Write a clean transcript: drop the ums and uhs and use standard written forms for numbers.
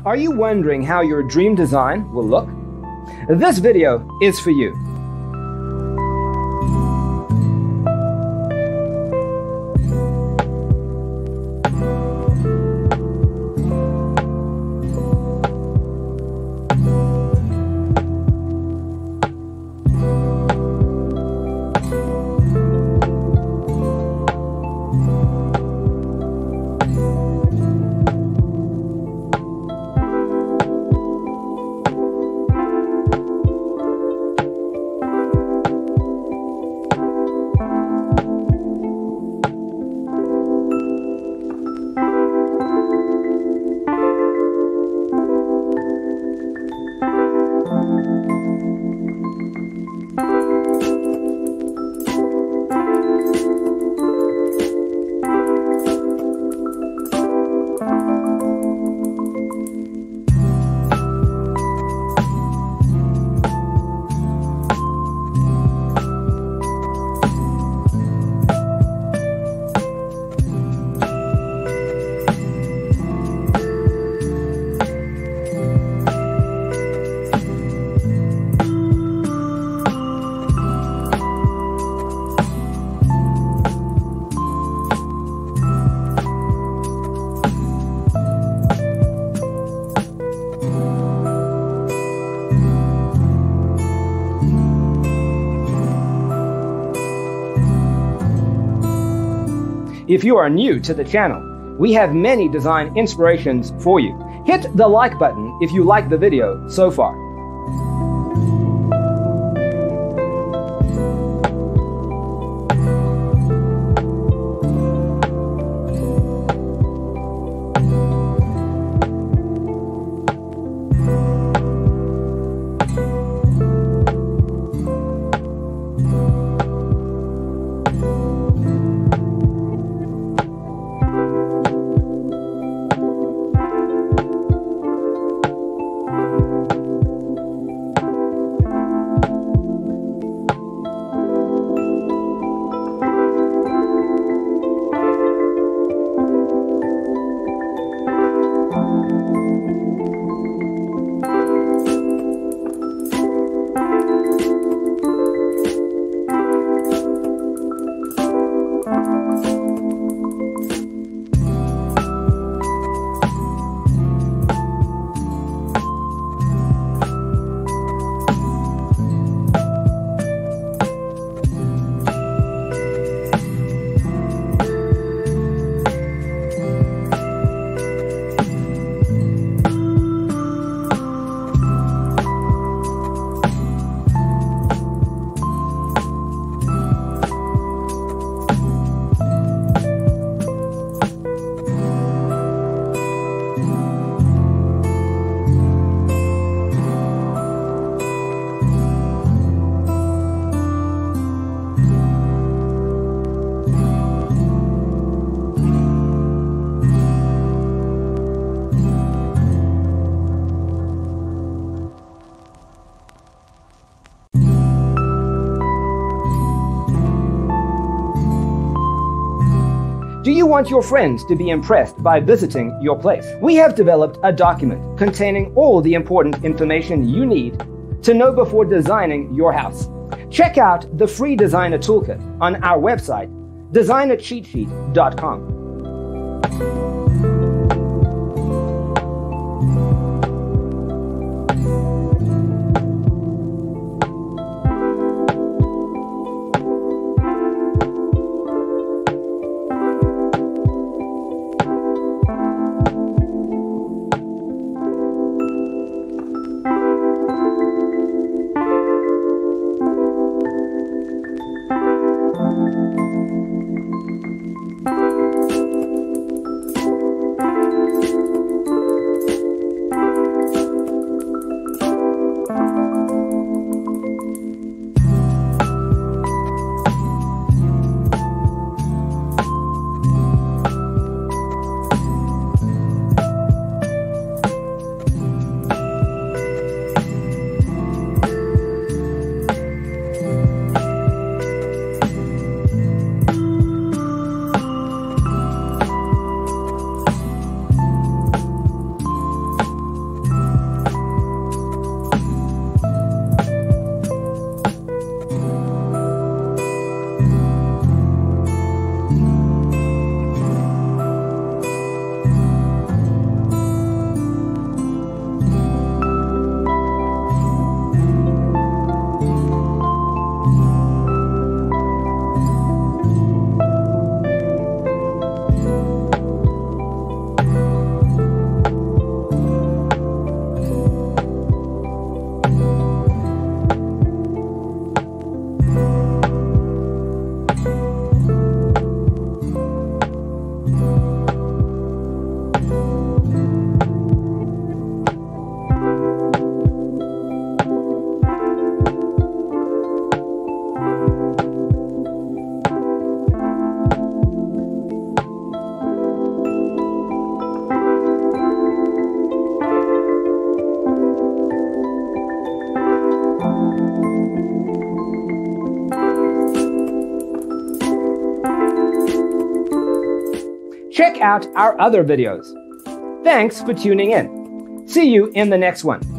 Are you wondering how your dream design will look? This video is for you. If you are new to the channel, we have many design inspirations for you. Hit the like button if you like the video so far. Do you want your friends to be impressed by visiting your place? We have developed a document containing all the important information you need to know before designing your house. Check out the free designer toolkit on our website, designercheatsheet.com. check out our other videos. Thanks for tuning in. See you in the next one.